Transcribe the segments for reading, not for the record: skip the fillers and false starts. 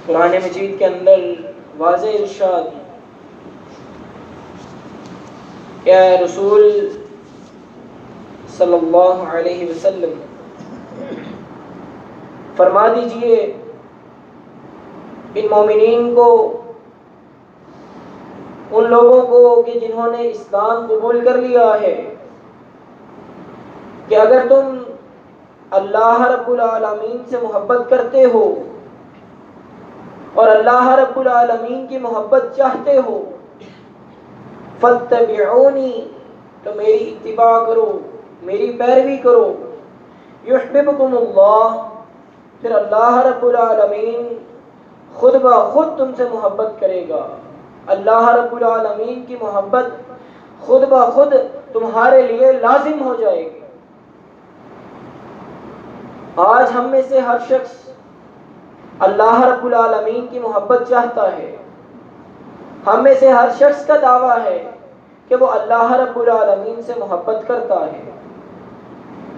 قرآن مجید کے اندر واضح ارشاد کہ اے رسول صلی اللہ علیہ وسلم فرما دیجئے ان مومنین کو، ان لوگوں کو کہ جنہوں نے اسلام قبول کر لیا ہے، کہ اگر تم اللہ رب العالمین سے محبت کرتے ہو اور اللہ رب العالمین کی محبت چاہتے ہو، فاتبعونی، تو میری اتباع کرو، میری پیروی کرو، یحببکم اللہ، پھر اللہ رب العالمین خود بخود تم سے محبت کرے گا۔ اللہ رب العالمین کی محبت خود بخود تمہارے لیے لازم ہو جائے گی۔ آج ہم میں سے ہر شخص اللہ رب العالمین کی محبت چاہتا ہے، ہم میں سے ہر شخص کا دعویٰ ہے کہ وہ اللہ رب العالمین سے محبت کرتا ہے،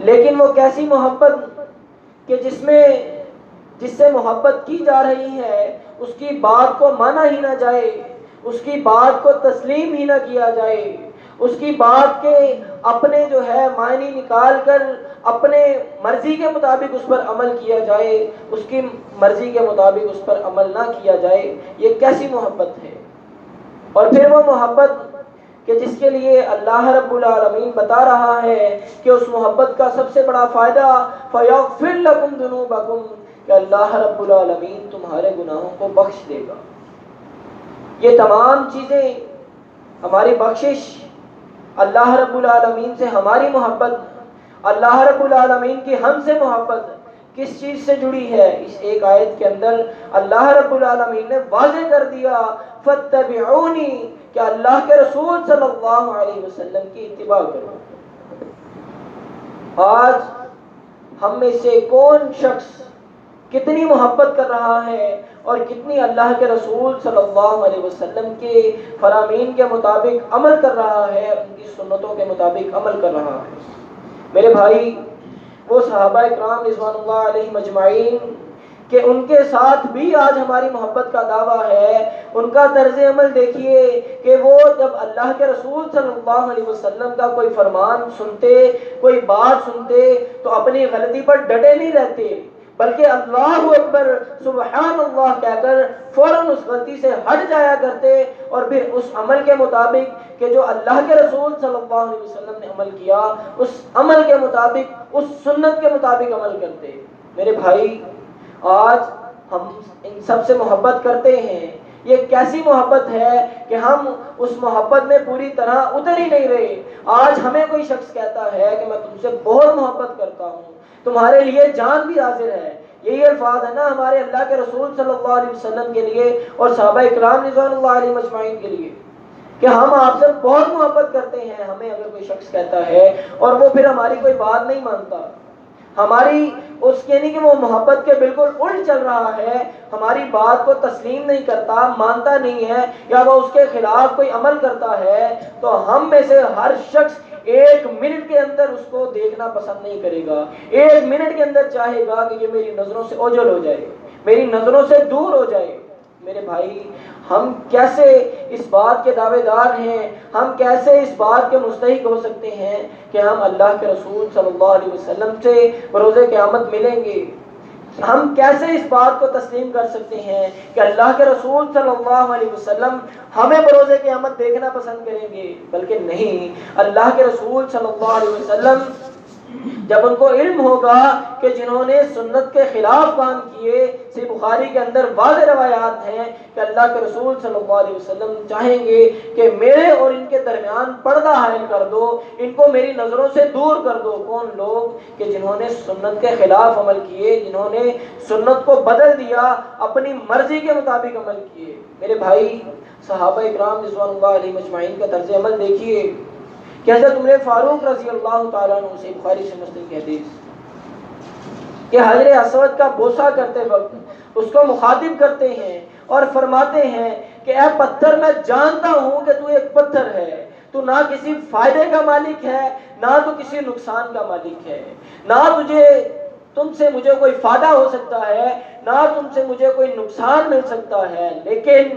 لیکن وہ کیسی محبت کہ جس سے محبت کی جا رہی ہے اس کی بات کو مانا ہی نہ جائے، اس کی بات کو تسلیم ہی نہ کیا جائے، اس کی بات کے اپنے جو ہے معنی نکال کر اپنے مرضی کے مطابق اس پر عمل کیا جائے، اس کی مرضی کے مطابق اس پر عمل نہ کیا جائے، یہ کیسی محبت ہے؟ اور پھر وہ محبت کہ جس کے لیے اللہ رب العالمین بتا رہا ہے کہ اس محبت کا سب سے بڑا فائدہ فَيَغْفِرْ لَكُمْ ذُنُوبَكُمْ، کہ اللہ رب العالمین تمہارے گناہوں کو بخش دے گا۔ یہ تمام چیزیں، ہماری بخشش، اللہ رب العالمین سے ہماری محبت، اللہ رب العالمین کی ہم سے محبت کس چیز سے جڑی ہے؟ اس ایک آیت کے اندر اللہ رب العالمین نے واضح کر دیا فَاتَّبِعُونِي، کہ اللہ کے رسول صلی اللہ علیہ وسلم کی اتباع کرو۔ آج ہم میں سے کون شخص کتنی محبت کر رہا ہے اور کتنی اللہ کے رسول صلی اللہ علیہ وسلم کے فرامین کے مطابق عمل کر رہا ہے، ان کی سنتوں کے مطابق عمل کر رہا ہے؟ میرے بھائی، وہ صحابہ اکرام رضوان اللہ علیہم اجمعین کہ ان کے ساتھ بھی آج ہماری محبت کا دعویٰ ہے، ان کا طرز عمل دیکھیے کہ وہ جب اللہ کے رسول صلی اللہ علیہ وسلم کا کوئی فرمان سنتے، کوئی بات سنتے تو اپنی غلطی پر ڈٹے نہیں رہتے، بلکہ اللہ اکبر سبحان اللہ کہہ کر فوراً اس غلطی سے ہٹ جایا کرتے اور پھر اس عمل کے مطابق کہ جو اللہ کے رسول صلی اللہ علیہ وسلم نے عمل کیا، اس عمل کے مطابق، اس سنت کے مطابق عمل کرتے۔ میرے بھائی، آج ہم ان سب سے محبت کرتے ہیں، یہ کیسی محبت ہے کہ ہم اس محبت میں پوری طرح اتر ہی نہیں رہے۔ آج ہمیں کوئی شخص کہتا ہے کہ میں تم سے بہت محبت کرتا ہوں، تمہارے لیے جان بھی حاضر ہے، یہی الفاظ ہے نا ہمارے اللہ کے رسول صلی اللہ علیہ وسلم کے لیے اور صحابہ اکرام رضوان اللہ علیہ مجمعین کے لیے کہ ہم آپ سے بہت محبت کرتے ہیں۔ ہمیں اگر کوئی شخص کہتا ہے اور وہ پھر ہماری کوئی بات نہیں مانتا، ہماری اس یعنی کہ وہ محبت کے بالکل الٹ چل رہا ہے، ہماری بات کو تسلیم نہیں کرتا، مانتا نہیں ہے، یا وہ اس کے خلاف کوئی عمل کرتا ہے، تو ہم میں سے ہر شخص ایک منٹ کے اندر اس کو دیکھنا پسند نہیں کرے گا، ایک منٹ کے اندر چاہے گا کہ یہ میری نظروں سے اوجھل ہو جائے، میری نظروں سے دور ہو جائے۔ میرے بھائی، ہم کیسے اس بات کے دعوے دار ہیں، ہم کیسے اس بات کے مستحق ہو سکتے ہیں کہ ہم اللہ کے رسول صلی اللہ علیہ وسلم سے بروز قیامت ملیں گے؟ ہم کیسے اس بات کو تسلیم کر سکتے ہیں کہ اللہ کے رسول صلی اللہ علیہ وسلم ہمیں بروز قیامت دیکھنا پسند کریں گے؟ بلکہ نہیں، اللہ کے رسول صلی اللہ علیہ وسلم جب ان کو علم ہوگا کہ جنہوں نے سنت کے خلاف کام کیے، صحیح بخاری کے اندر واضح روایات ہیں کہ اللہ کے رسول صلی اللہ علیہ وسلم چاہیں گے کہ میرے اور ان کے درمیان پردہ حائل کر دو، ان کو میری نظروں سے دور کر دو۔ کون لوگ کہ جنہوں نے سنت کے خلاف عمل کیے، جنہوں نے سنت کو بدل دیا، اپنی مرضی کے مطابق عمل کیے۔ میرے بھائی، صحابہ اکرام رضوان اللہ علیہ مجمعین کا طرز عمل دیکھیے کہ حضرت عمر فاروق رضی اللہ تعالیٰ عنہ سے بخاری سے مسلم کی حدیث کہ حجر اسود کا بوسہ کرتے وقت اس کو مخاطب کرتے ہیں اور فرماتے ہیں کہ اے پتھر، میں جانتا ہوں کہ تو ایک پتھر ہے، تو نہ کسی فائدے کا مالک ہے، نہ تو کسی نقصان کا مالک ہے، نہ تجھے تم سے مجھے کوئی فائدہ ہو سکتا ہے، نہ تم سے مجھے کوئی نقصان مل سکتا ہے، لیکن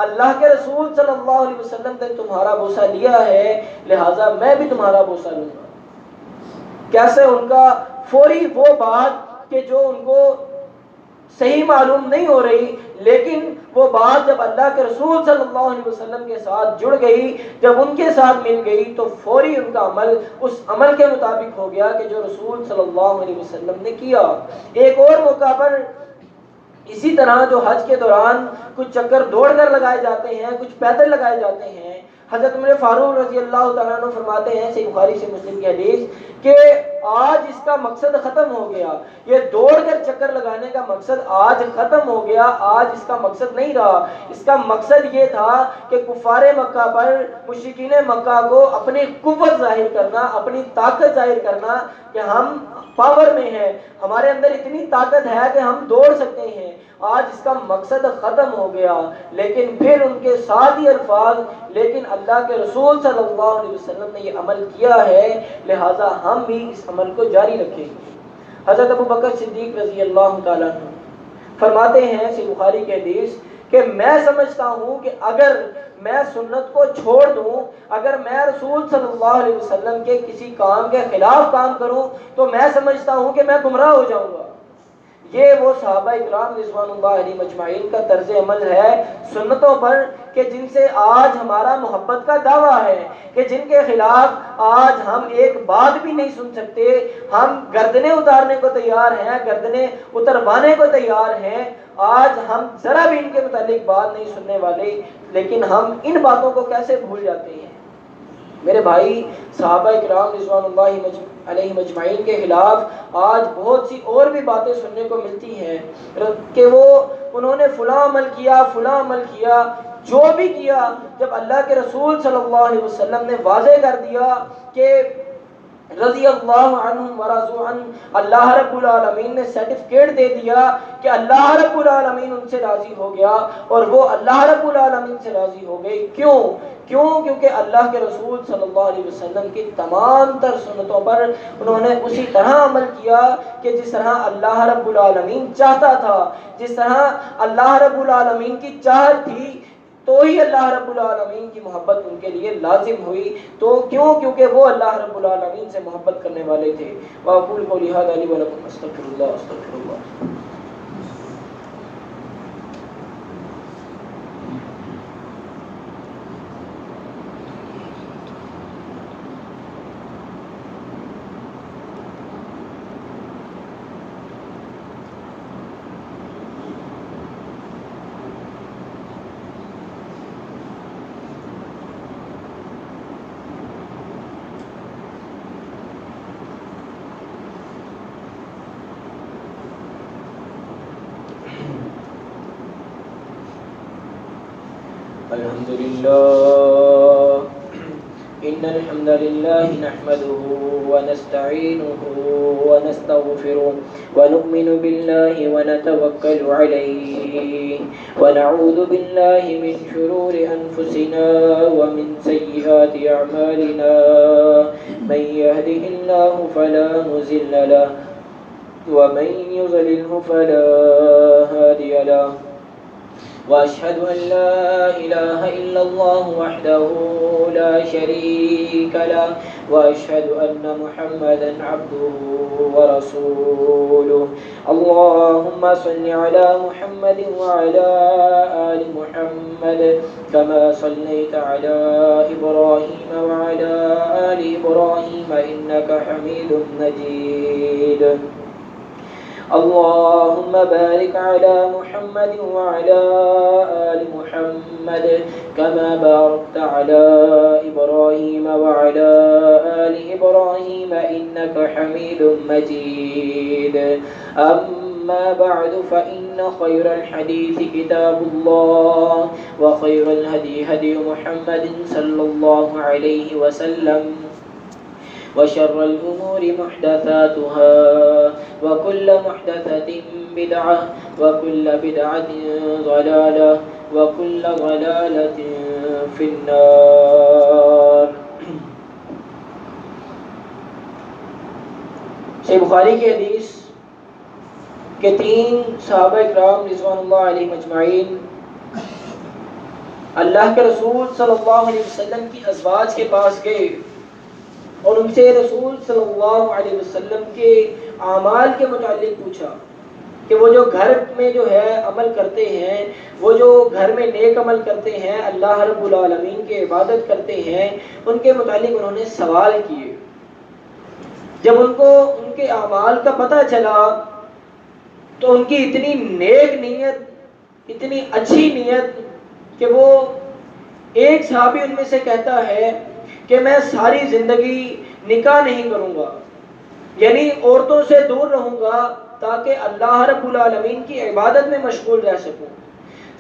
اللہ کے رسول صلی اللہ علیہ وسلم نے تمہارا بوسہ لیا ہے، لہٰذا میں بھی تمہارا بوسہ لوں گا۔ کیسے ان کا فوری وہ بات کہ جو ان کو صحیح معلوم نہیں ہو رہی، لیکن وہ بات جب اللہ کے رسول صلی اللہ علیہ وسلم کے ساتھ جڑ گئی، جب ان کے ساتھ مل گئی، تو فوری ان کا عمل اس عمل کے مطابق ہو گیا کہ جو رسول صلی اللہ علیہ وسلم نے کیا۔ ایک اور موقع پر اسی طرح جو حج کے دوران کچھ چکر دوڑ کر لگائے جاتے ہیں، کچھ پیدل لگائے جاتے ہیں، حضرت عمر فاروق رضی اللہ تعالیٰ عنہ فرماتے ہیں، صحیح بخاری سے مسلم کی حدیث، کہ آج اس کا مقصد ختم ہو گیا، یہ دوڑ کر چکر لگانے کا مقصد آج ختم ہو گیا، آج اس کا مقصد نہیں رہا۔ اس کا مقصد یہ تھا کہ کفار مکہ پر، مشرکین مکہ کو اپنی قوت ظاہر کرنا، اپنی طاقت ظاہر کرنا کہ ہم پاور میں ہیں، ہمارے اندر اتنی طاقت ہے کہ ہم دوڑ سکتے ہیں۔ آج اس کا مقصد ختم ہو گیا، لیکن پھر ان کے ساتھ ہی الفاظ، لیکن اللہ کے رسول صلی اللہ علیہ وسلم نے یہ عمل کیا ہے، لہٰذا ہم بھی اس عمل کو جاری رکھیں گے۔ حضرت ابو بکر صدیق رضی اللہ تعالیٰ عنہ فرماتے ہیں، صحیح بخاری کی حدیث، کہ میں سمجھتا ہوں کہ اگر میں سنت کو چھوڑ دوں، اگر میں رسول صلی اللہ علیہ وسلم کے کسی کام کے خلاف کام کروں، تو میں سمجھتا ہوں کہ میں گمراہ ہو جاؤں گا۔ یہ وہ صحابہ اکرام رضوان اللہ علیہم اجمعین کا طرز عمل ہے سنتوں پر، کہ جن سے آج ہمارا محبت کا دعویٰ ہے، کہ جن کے خلاف آج ہم ایک بات بھی نہیں سن سکتے، ہم گردنیں اتارنے کو تیار ہیں، گردنیں اتروانے کو تیار ہیں۔ آج ہم ذرا بھی ان کے متعلق بات نہیں سننے والے، لیکن ہم ان باتوں کو کیسے بھول جاتے ہیں؟ میرے بھائی، صحابہ اکرام رضوان اللہ علیہم اجمعین کے خلاف آج بہت سی اور بھی باتیں سننے کو ملتی ہیں کہ انہوں نے فلاں عمل کیا، فلاں عمل کیا، جو بھی کیا، جب اللہ کے رسول صلی اللہ علیہ وسلم نے واضح کر دیا کہ رضی اللہ عنہم ورضوا عنہ، اللہ رب العالمین نے سرٹیفکیٹ دے دیا کہ اللہ رب العالمین ان سے راضی ہو گیا، اور وہ اللہ رب العالمین سے راضی ہو گئے۔ کیونکہ اللہ کے رسول صلی اللہ علیہ وسلم کی تمام تر سنتوں پر انہوں نے اسی طرح عمل کیا کہ جس طرح اللہ رب العالمین چاہتا تھا، جس طرح اللہ رب العالمین کی چاہت تھی، تو ہی اللہ رب العالمین کی محبت ان کے لیے لازم ہوئی۔ تو کیونکہ وہ اللہ رب العالمین سے محبت کرنے والے تھے۔ وَأَقُولُ قَوْلِي هَذَا لِي وَلَكُمْ أَسْتَغْفِرُ اللَّهَ أَسْتَغْفِرُ اللَّهَ۔ الحمد لله، إن الحمد لله نحمده ونستعينه ونستغفره ونؤمن بالله ونتوكل عليه ونعوذ بالله من شرور أنفسنا ومن سيئات أعمالنا، من يهده الله فلا مضل له ومن يضلله فلا هادي له، وأشهد أن لا إله إلا الله وحده لا شريك له، وأشهد أن محمدا عبده ورسوله۔ اللهم صل على محمد وعلى آل محمد كما صليت على إبراهيم وعلى آل إبراهيم إنك حميد مجيد۔ اللهم بارك على محمد وعلى آل محمد كما باركت على إبراهيم وعلى آل إبراهيم إنك حميد مجيد۔ أما بعد، فإن خير الحديث كتاب الله، وخير الهدي هدي محمد صلى الله عليه وسلم، وشر الأمور محدثاتها، وكل محدثة بدعة، وكل بدعة ضلالة، وكل ضلالة في النار۔ صحیح بخاری کی حدیث کہ 3 صحابہ کرام رضوان اللہ علیہم اجمعین اللہ کے رسول صلی اللہ علیہ وسلم کی ازواج کے پاس گئے اور ان سے رسول صلی اللہ علیہ وسلم کے اعمال کے متعلق پوچھا کہ وہ جو گھر میں جو ہے عمل کرتے ہیں، وہ جو گھر میں نیک عمل کرتے ہیں، اللہ رب العالمین کی عبادت کرتے ہیں، ان کے متعلق انہوں نے سوال کیے۔ جب ان کو ان کے اعمال کا پتہ چلا تو ان کی اتنی نیک نیت، اتنی اچھی نیت کہ وہ ایک صحابی ان میں سے کہتا ہے کہ میں ساری زندگی نکاح نہیں کروں گا، یعنی عورتوں سے دور رہوں گا تاکہ اللہ رب العالمین کی عبادت میں مشغول رہ سکوں۔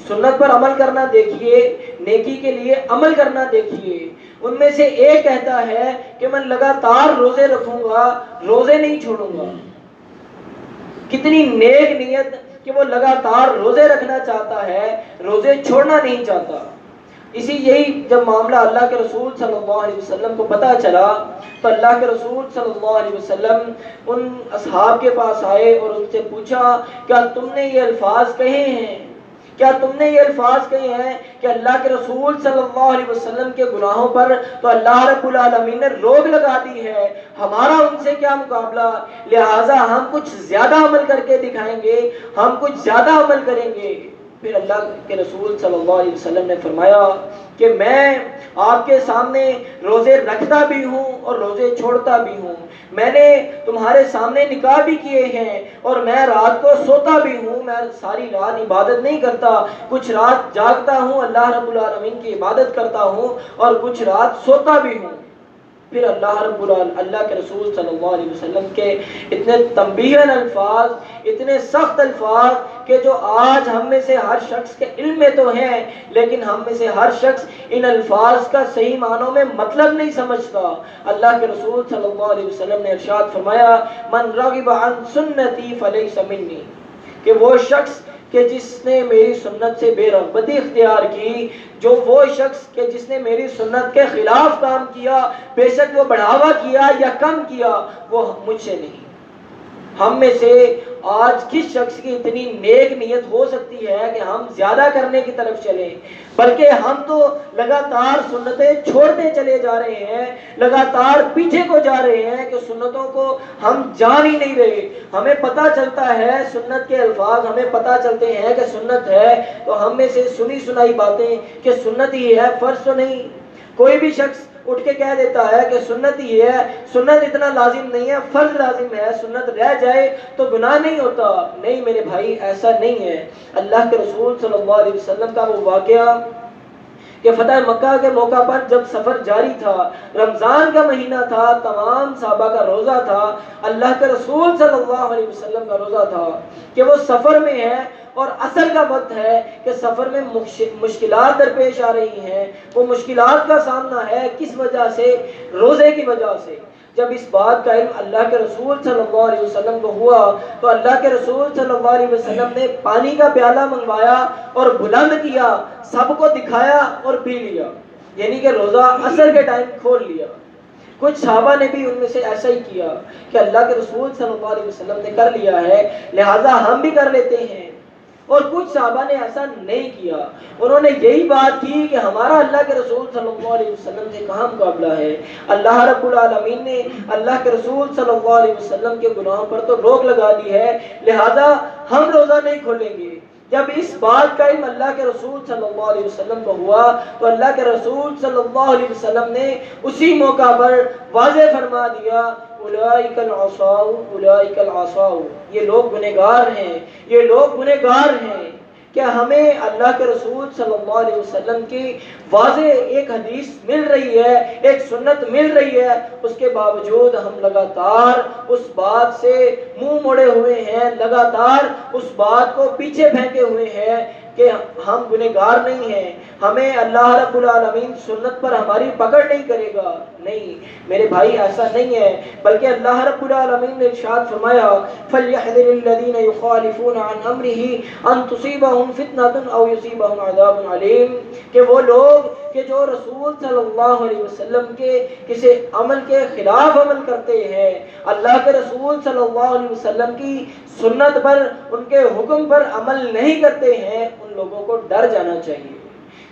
سنت پر عمل کرنا دیکھیے، نیکی کے لیے عمل کرنا دیکھیے۔ ان میں سے ایک کہتا ہے کہ میں لگاتار روزے رکھوں گا، روزے نہیں چھوڑوں گا۔ کتنی نیک نیت کہ وہ لگاتار روزے رکھنا چاہتا ہے، روزے چھوڑنا نہیں چاہتا۔ یہی جب معاملہ اللہ کے رسول صلی اللہ علیہ وسلم کو پتہ چلا تو اللہ کے رسول صلی اللہ علیہ وسلم ان اصحاب کے پاس آئے اور ان سے پوچھا، کیا تم نے یہ الفاظ کہے ہیں؟ کیا تم نے یہ الفاظ کہے ہیں کہ اللہ کے رسول صلی اللہ علیہ وسلم کے گناہوں پر تو اللہ رب العالمین نے روک لگا دی ہے، ہمارا ان سے کیا مقابلہ، لہٰذا ہم کچھ زیادہ عمل کر کے دکھائیں گے، ہم کچھ زیادہ عمل کریں گے۔ پھر اللہ کے رسول صلی اللہ علیہ وسلم نے فرمایا کہ میں آپ کے سامنے روزے رکھتا بھی ہوں اور روزے چھوڑتا بھی ہوں، میں نے تمہارے سامنے نکاح بھی کیے ہیں اور میں رات کو سوتا بھی ہوں، میں ساری رات عبادت نہیں کرتا، کچھ رات جاگتا ہوں اللہ رب العالمین کی عبادت کرتا ہوں اور کچھ رات سوتا بھی ہوں۔ پھر اللہ کے رسول صلی اللہ علیہ وسلم کے اتنے تنبیہن الفاظ، اتنے سخت الفاظ کہ جو آج ہم میں سے ہر شخص کے علم میں تو ہیں، لیکن ہم میں سے ہر شخص ان الفاظ کا صحیح معنوں میں مطلب نہیں سمجھتا۔ اللہ کے رسول صلی اللہ علیہ وسلم نے ارشاد فرمایا، من رغب عن سنتی فلیس منی، کہ وہ شخص کہ جس نے میری سنت سے بے رغبتی اختیار کی، جو وہ شخص کہ جس نے میری سنت کے خلاف کام کیا، بے شک وہ بڑھاوا کیا یا کم کیا، وہ مجھ سے نہیں۔ ہم میں سے آج کس شخص کی اتنی نیک نیت ہو سکتی ہے کہ ہم زیادہ کرنے کی طرف چلیں، بلکہ ہم تو لگاتار سنتیں چھوڑتے چلے جا رہے ہیں، لگاتار پیچھے کو جا رہے ہیں کہ سنتوں کو ہم جان ہی نہیں رہے۔ ہمیں پتہ چلتا ہے سنت کے الفاظ، ہمیں پتہ چلتے ہیں کہ سنت ہے، تو ہم میں سے سنی سنائی باتیں کہ سنت ہی ہے، فرض تو نہیں۔ کوئی بھی شخص اٹھ کے کہہ دیتا ہے کہ سنت ہی ہے، سنت اتنا لازم نہیں ہے، فرض لازم ہے، سنت رہ جائے تو گناہ نہیں ہوتا۔ نہیں میرے بھائی، ایسا نہیں ہے۔ اللہ کے رسول صلی اللہ علیہ وسلم کا وہ واقعہ کہ فتح مکہ کے موقع پر جب سفر جاری تھا، رمضان کا مہینہ تھا، تمام صحابہ کا روزہ تھا، اللہ کے رسول صلی اللہ علیہ وسلم کا روزہ تھا کہ وہ سفر میں ہے اور عصر کا وقت ہے کہ سفر میں مشکلات درپیش آ رہی ہیں۔ وہ مشکلات کا سامنا ہے کس وجہ سے؟ روزے کی وجہ سے۔ جب اس بات کا علم اللہ کے رسول صلی اللہ علیہ وسلم کو ہوا تو اللہ کے رسول صلی اللہ علیہ وسلم نے پانی کا پیالہ منگوایا اور بلند کیا، سب کو دکھایا اور پی لیا، یعنی کہ روزہ عصر کے ٹائم کھول لیا۔ کچھ صحابہ نے بھی ان میں سے ایسا ہی کیا کہ اللہ کے رسول صلی اللہ علیہ وسلم نے کر لیا ہے لہٰذا ہم بھی کر لیتے ہیں، اور کچھ صحابہ نے ایسا نہیں کیا۔ انہوں نے یہی بات کی کہ ہمارا اللہ کے رسول صلی اللہ علیہ وسلم سے کہاں مقابلہ ہے، اللہ رب العالمین نے اللہ کے رسول صلی اللہ علیہ وسلم کے گناہوں پر تو روک لگا دی ہے، لہذا ہم روزہ نہیں کھولیں گے۔ جب اس بات کا علم اللہ کے رسول صلی اللہ علیہ وسلم کو ہوا تو اللہ کے رسول صلی اللہ علیہ وسلم نے اسی موقع پر واضح فرما دیا، اولئک العصاء اولئک العصاء، یہ لوگ گنہگار ہیں، یہ لوگ گنہگار ہیں۔ کہ ہمیں اللہ کے رسول صلی اللہ علیہ وسلم کی واضح ایک حدیث مل رہی ہے، ایک سنت مل رہی ہے، اس کے باوجود ہم لگاتار اس بات سے منہ موڑے ہوئے ہیں، لگاتار اس بات کو پیچھے پھینکے ہوئے ہیں کہ ہم گنہگار نہیں ہیں، ہمیں اللہ رب العالمین سنت پر ہماری پکڑ نہیں کرے گا۔ نہیں میرے بھائی، ایسا نہیں ہے، بلکہ اللہ رب العالمین نے ارشاد فرمایا، فَلْيَحْذَرِ الَّذِينَ يُخَالِفُونَ عَنْ أَمْرِهِ أَن تُصِيبَهُمْ فِتْنَةٌ أَوْ يُصِيبَهُمْ عَذَابٌ عَلِيمٌ، کہ وہ لوگ کہ جو رسول صلی اللہ علیہ وسلم کے کسی عمل کے خلاف عمل کرتے ہیں، اللہ کے رسول صلی اللہ علیہ وسلم کی سنت پر، ان کے حکم پر عمل نہیں کرتے ہیں، ان لوگوں کو ڈر جانا چاہیے۔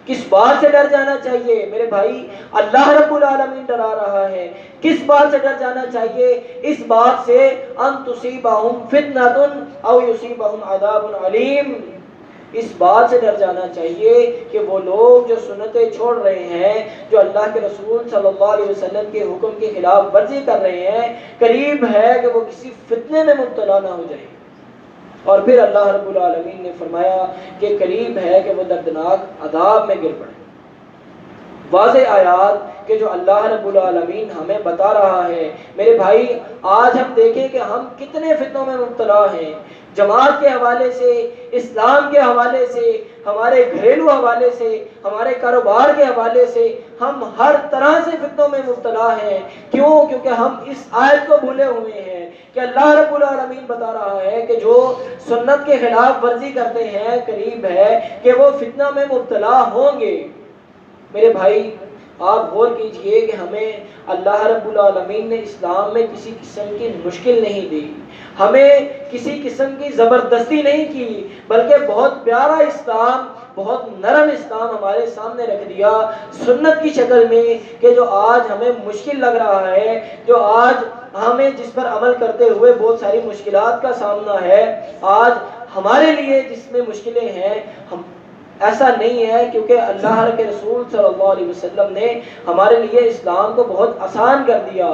کس بات سے ڈر جانا چاہیے میرے بھائی؟ اللہ رب العالمین ڈرا رہا ہے۔ کس بات سے ڈر جانا چاہیے؟ اس بات سے ان تصیبہم فتنۃ او یصیبہم عذاب علیم، اس بات سے ڈر جانا چاہیے کہ وہ لوگ جو سنتیں چھوڑ رہے ہیں، جو اللہ کے رسول صلی اللہ علیہ وسلم کے حکم کی خلاف ورزی کر رہے ہیں، قریب ہے کہ وہ کسی فتنے میں مبتلا نہ ہو جائیں۔ اور پھر اللہ رب العالمین نے فرمایا کہ قریب ہے کہ وہ دردناک عذاب میں گر پڑے۔ واضح آیات کہ جو اللہ رب العالمین ہمیں بتا رہا ہے۔ میرے بھائی آج ہم دیکھیں کہ ہم کتنے فتنوں میں مبتلا ہیں، جماعت کے حوالے سے، اسلام کے حوالے سے، ہمارے گھریلو حوالے سے، ہمارے کاروبار کے حوالے سے، ہم ہر طرح سے فتنوں میں مبتلا ہیں۔ کیوں؟ کیونکہ ہم اس آیت کو بھولے ہوئے ہیں کہ اللہ رب العالمین بتا رہا ہے کہ جو سنت کے خلاف ورزی کرتے ہیں، قریب ہے کہ وہ فتنہ میں مبتلا ہوں گے۔ میرے بھائی آپ غور کیجئے کہ ہمیں اللہ رب العالمین نے اسلام میں کسی قسم کی مشکل نہیں دی، ہمیں کسی قسم کی زبردستی نہیں کی، بلکہ بہت پیارا اسلام، بہت نرم اسلام ہمارے سامنے رکھ دیا سنت کی شکل میں، کہ جو آج ہمیں مشکل لگ رہا ہے، جو آج ہمیں جس پر عمل کرتے ہوئے بہت ساری مشکلات کا سامنا ہے، آج ہمارے لیے جس میں مشکلیں ہیں، ہم ایسا نہیں ہے، کیونکہ اللہ کے رسول صلی اللہ علیہ وسلم نے ہمارے لیے اسلام کو بہت آسان کر دیا۔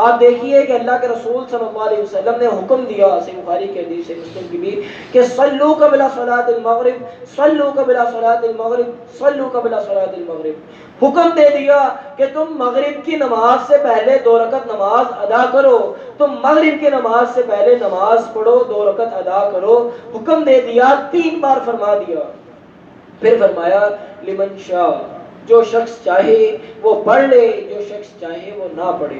آپ دیکھیے کہ اللہ کے رسول صلی اللہ علیہ وسلم نے حکم دیا، صحیح بخاری کی حدیث ہے، مسلم کی بھی، کہ صلوا قبل صلاۃ المغرب، صلوا قبل صلاۃ المغرب، صلوا قبل صلاۃ المغرب۔ حکم دے دیا کہ تم مغرب کی نماز سے پہلے 2 رکعت نماز ادا کرو، تم مغرب کی نماز سے پہلے نماز پڑھو، 2 رکعت ادا کرو۔ حکم دے دیا، 3 بار فرما دیا۔ پھر فرمایا لمن شاء، جو شخص چاہے وہ پڑھ لے، جو شخص چاہے وہ نہ پڑھے۔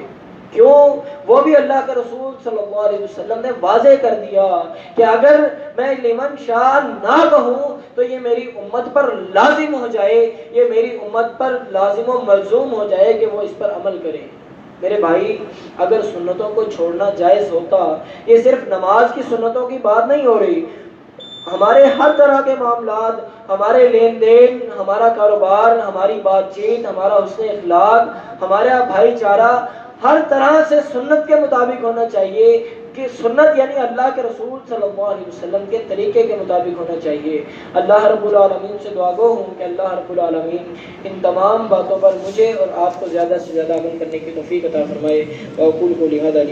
کیوں؟ وہ بھی اللہ کے رسول صلی اللہ علیہ وسلم نے واضح کر دیا کہ اگر میں لمن شاء نہ کہوں تو یہ میری امت پر لازم ہو جائے، یہ میری امت پر لازم و ملزوم ہو جائے کہ وہ اس پر عمل کریں۔ میرے بھائی اگر سنتوں کو چھوڑنا جائز ہوتا، یہ صرف نماز کی سنتوں کی بات نہیں ہو رہی، ہمارے ہر طرح کے معاملات، ہمارے لین دین، ہمارا کاروبار، ہماری بات چیت، ہمارا حسن اخلاق، ہمارا بھائی چارہ، ہر طرح سے سنت کے مطابق ہونا چاہیے، کہ سنت یعنی اللہ کے رسول صلی اللہ علیہ وسلم کے طریقے کے مطابق ہونا چاہیے۔ اللہ رب العالمین سے دعا گو ہوں کہ اللہ رب العالمین ان تمام باتوں پر مجھے اور آپ کو زیادہ سے زیادہ عمل کرنے کی توفیق عطا فرمائے۔ وأقول قولي هذا